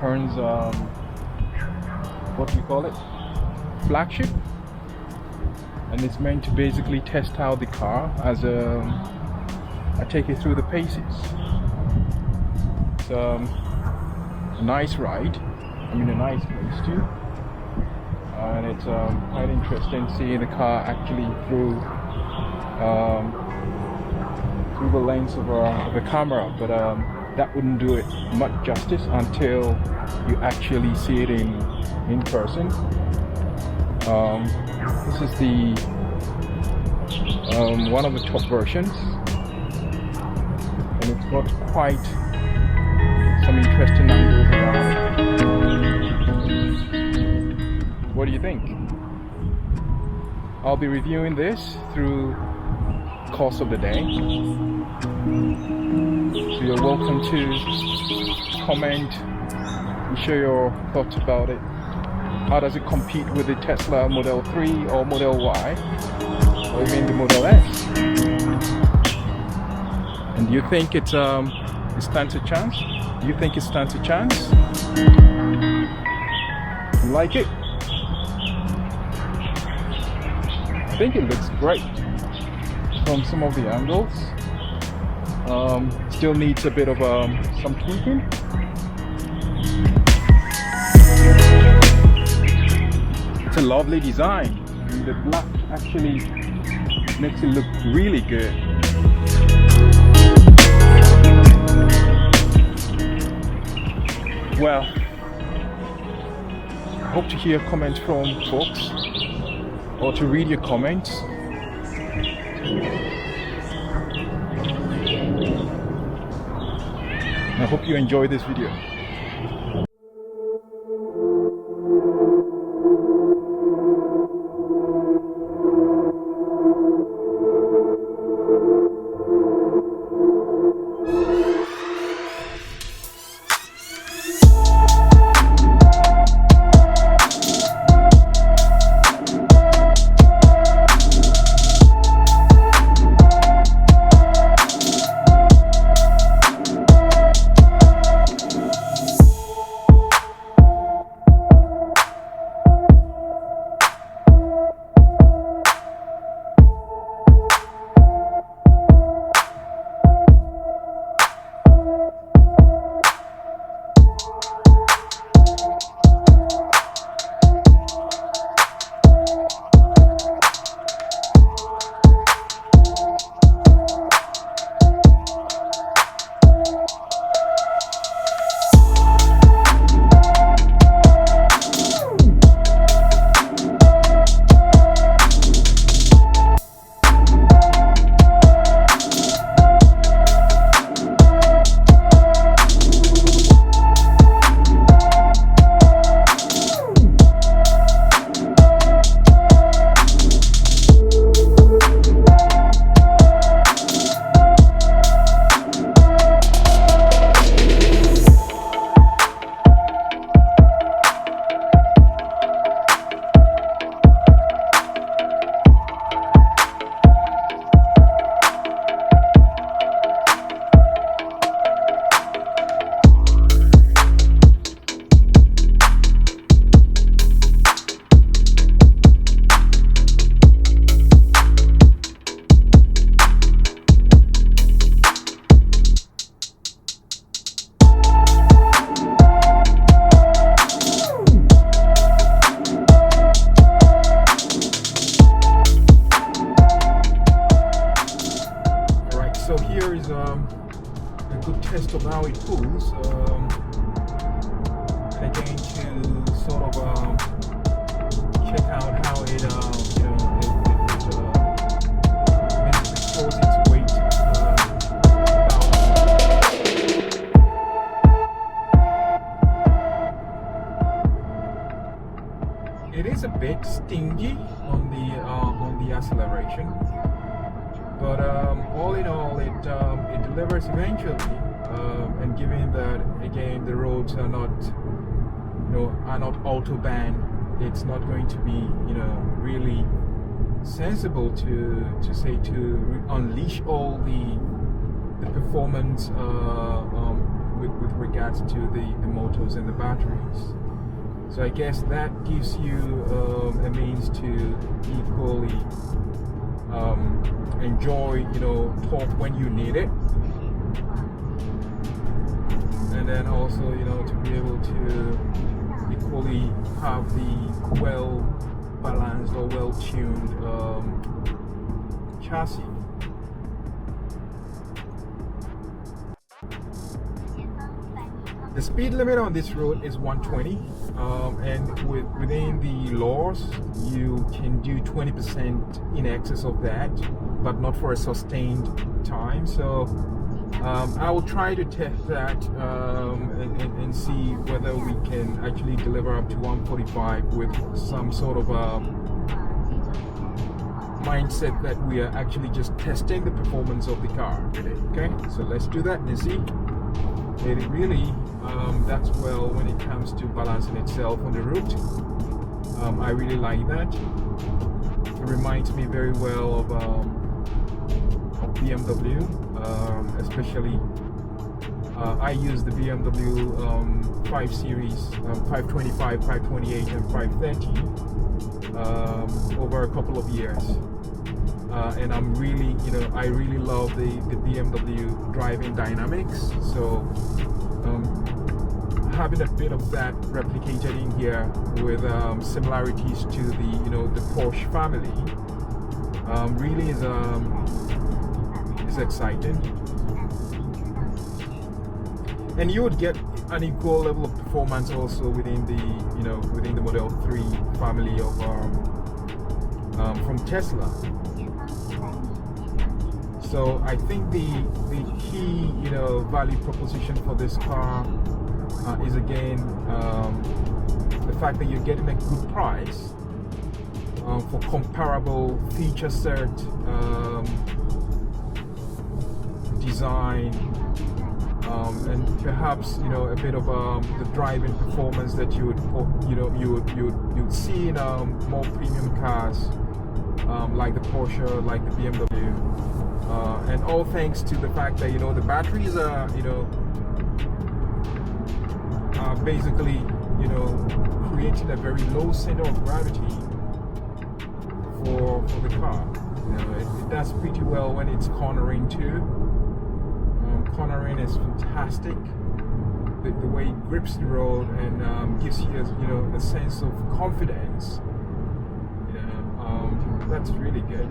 Xiaopeng's what do you call it? Flagship, and it's meant to basically test out the car as I take it through the paces. It's a nice ride. I mean, a nice place too, and it's quite interesting seeing the car actually through the lens of the camera, but that wouldn't do it much justice until you actually see it in person. This is the one of the top versions, and it's got quite some interesting angles around it. What do you think? I'll be reviewing this through the course of the day, so you're welcome to comment and share your thoughts about it. How does it compete with the Tesla Model 3 or Model Y, or even the Model S? And do you think it stands a chance? Do you think it stands a chance? You like it? I think it looks great from some of the angles. Still needs a bit of some tweaking. It's a lovely design, and the black actually makes it look really good. Well, I hope to hear comments from folks, or to read your comments. I hope you enjoy this video. test of how it pulls, and again to sort of check out how it basically throws its weight It is a bit stingy on the acceleration, but all in all, it delivers eventually. And given that again the roads are not autobahn, it's not going to be really sensible to unleash all the performance with regards to the motors and the batteries. So I guess that gives you a means to equally enjoy, torque when you need it, and then also, to be able to equally have the well balanced or well tuned chassis. The speed limit on this road is 120, and within the laws you can do 20% in excess of that, but not for a sustained time. So I will try to test that and see whether we can actually deliver up to 145 with some sort of mindset that we are actually just testing the performance of the car. Okay, so let's do that and see. It really that's well when it comes to balancing itself on the route. I really like that. It reminds me very well of BMW, especially I use the BMW 5 Series, 525, 528 and 530 over a couple of years. And I'm really, I really love the BMW driving dynamics. So having a bit of that replicated in here with similarities to the Porsche family really is exciting. And you would get an equal level of performance also within the Model 3 family of from Tesla. So I think the key value proposition for this car is again the fact that you're getting a good price for comparable feature set, design, and perhaps a bit of the driving performance that you would see in more premium cars like the Porsche, like the BMW. And all thanks to the fact that the batteries are basically creating a very low center of gravity for the car. It does pretty well when it's cornering too. Cornering is fantastic. The way it grips the road and gives you a sense of confidence. That's really good.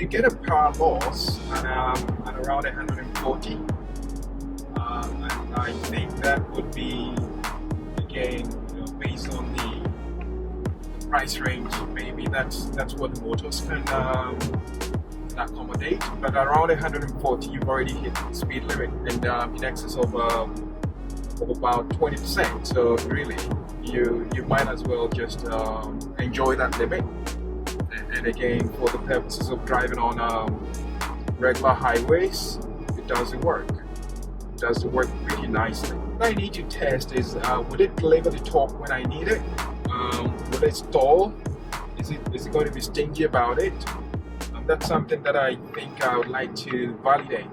Get a power loss at around 140, and I think that would be, again, based on the price range, maybe that's what the motors can accommodate. But around 140, you've already hit the speed limit, and in excess of about 20%. So really, you might as well just enjoy that limit. And again, for the purposes of driving on regular highways, it doesn't work. It does work pretty nicely. What I need to test is, would it deliver the torque when I need it? Will it stall? Is it going to be stingy about it? That's something that I think I would like to validate.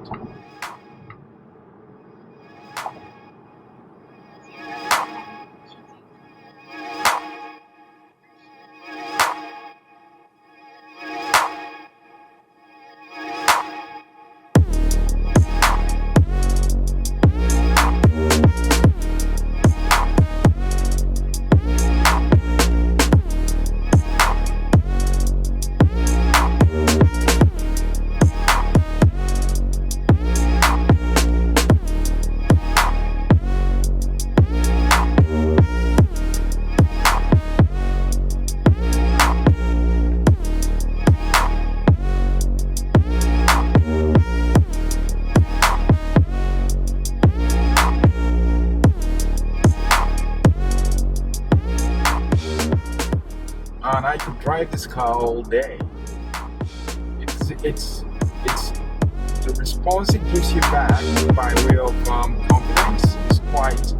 and I could drive this car all day. It's the response it gives you back by way of confidence is quite,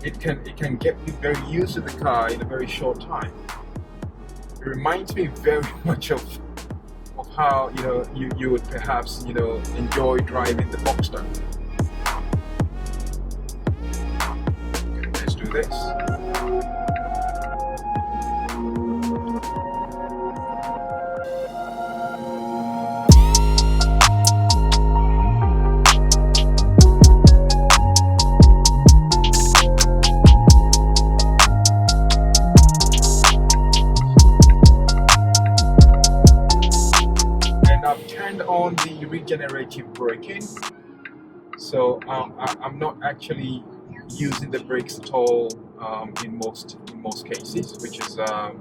it can get you very used to the car in a very short time. It reminds me very much of how you would perhaps enjoy driving the Boxster. Okay, let's do this. On the regenerative braking, so I'm not actually using the brakes at all in most cases, which is a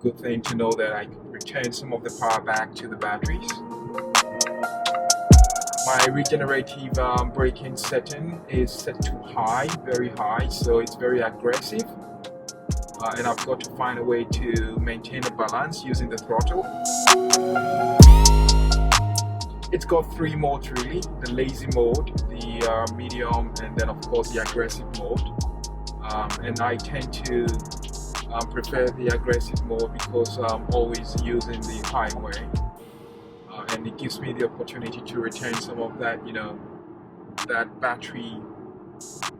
good thing to know that I can return some of the power back to the batteries. My regenerative braking setting is set to high, very high, so it's very aggressive, and I've got to find a way to maintain a balance using the throttle. It's got three modes really: the lazy mode, the medium, and then of course the aggressive mode. And I tend to prefer the aggressive mode because I'm always using the highway, and it gives me the opportunity to return some of that, that battery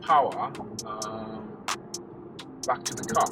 power back to the car.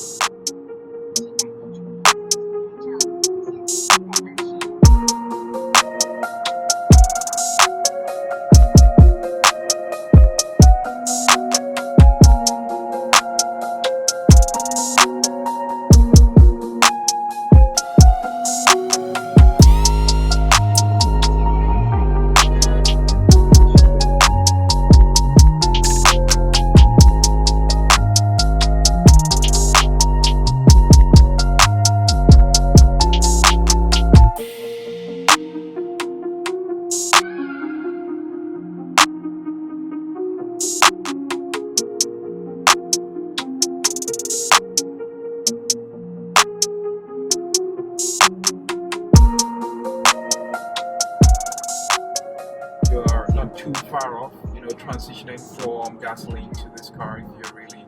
Too far off, transitioning from gasoline to this car if you're really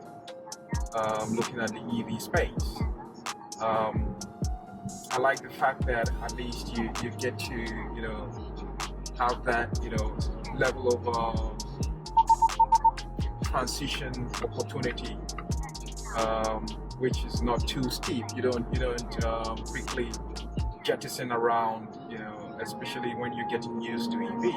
looking at the EV space. I like the fact that at least you get to have that level of transition opportunity, which is not too steep. You don't quickly jettison around, especially when you're getting used to EV.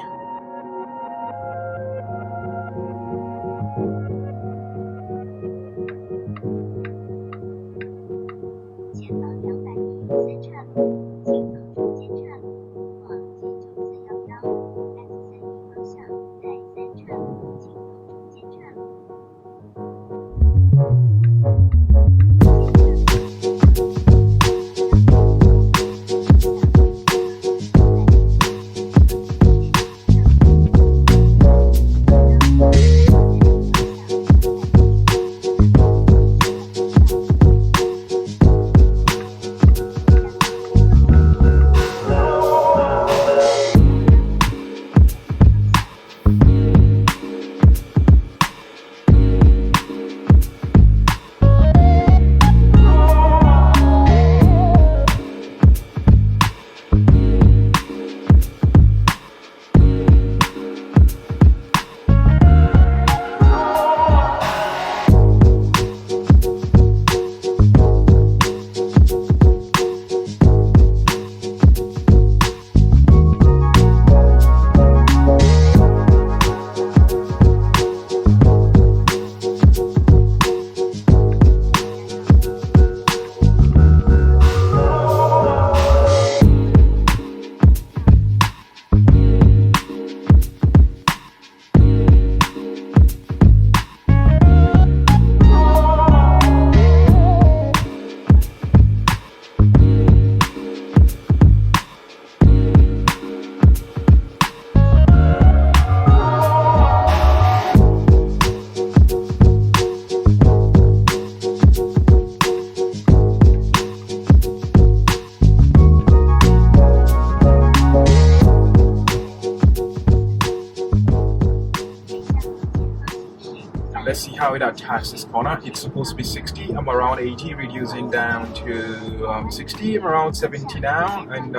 Let's see how it attacks this corner. It's supposed to be 60. I'm around 80, reducing down to 60. I'm around 70 now, and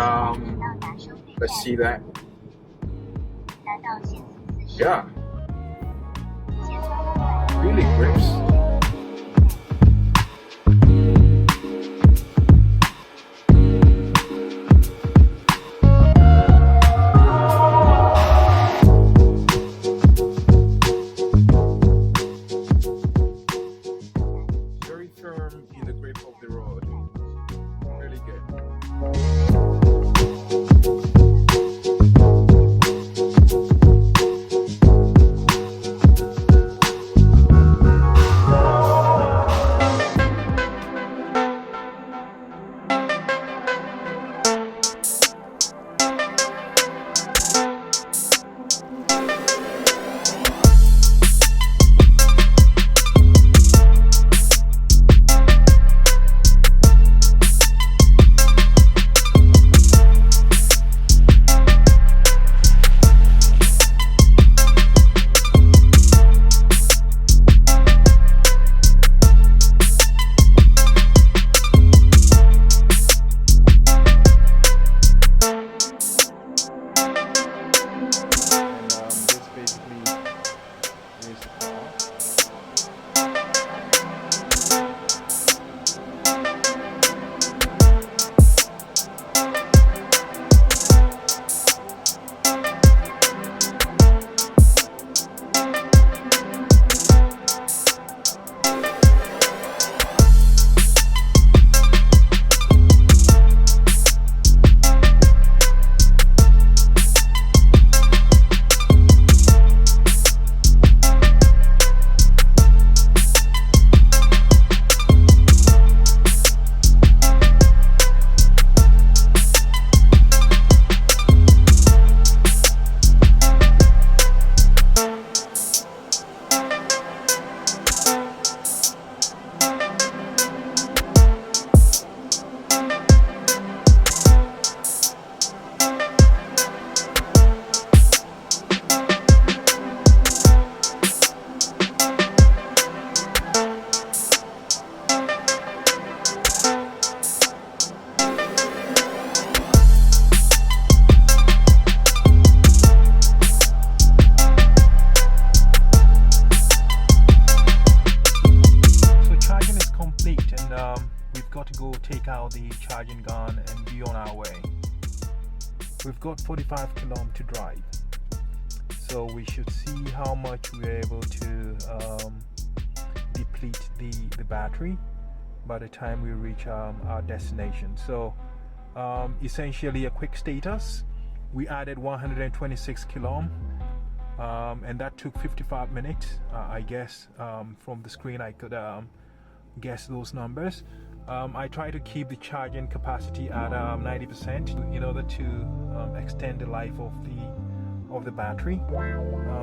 let's see that. Yeah, really grips. Very firm in the grip of the road. Really good. Take out the charging gun and be on our way. We've got 45 km to drive, so we should see how much we're able to deplete the battery by the time we reach our destination. So essentially a quick status: we added 126 km, and that took 55 minutes. I guess from the screen I could guess those numbers. I try to keep the charging capacity at 90% in order to extend the life of the battery.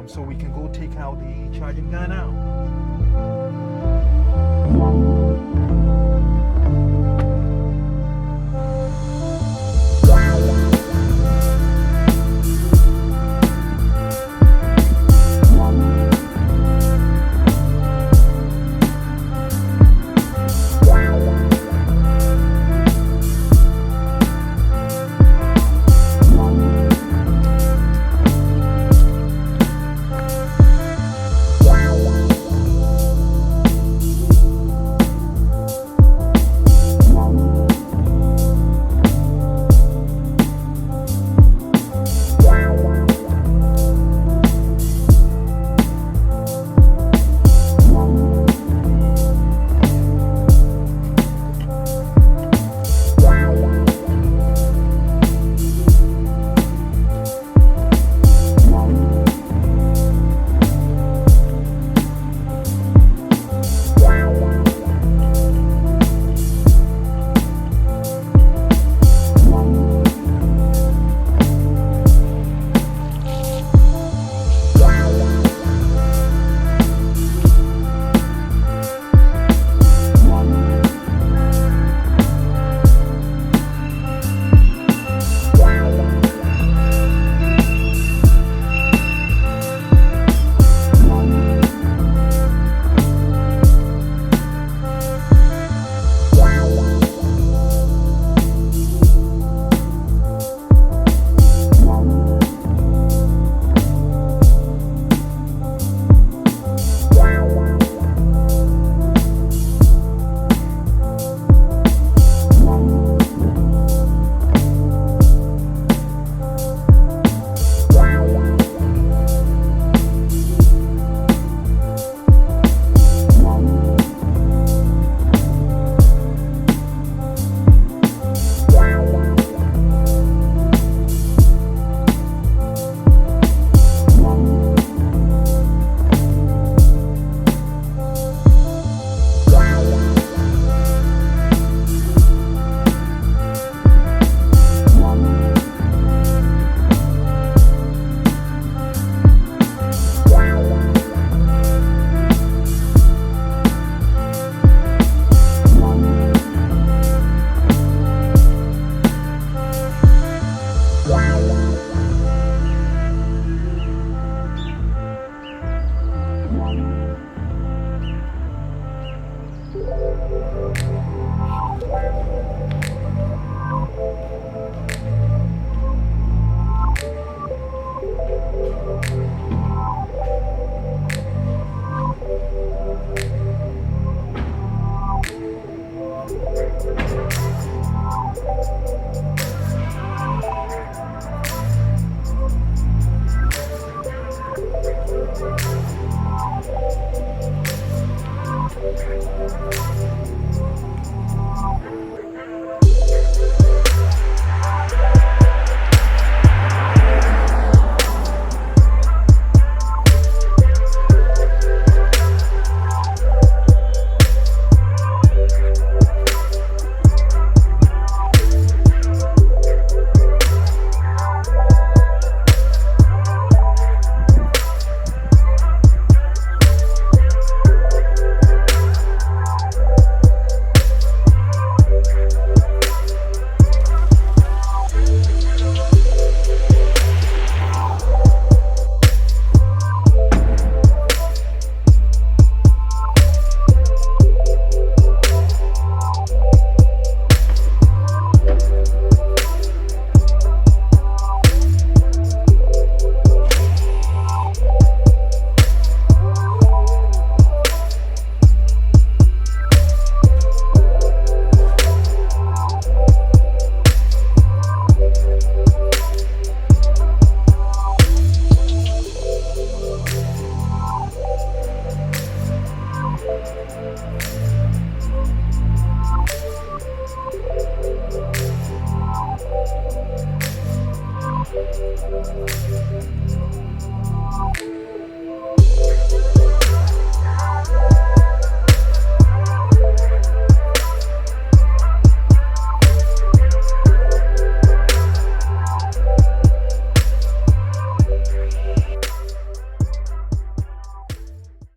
So we can go take out the charging gun now.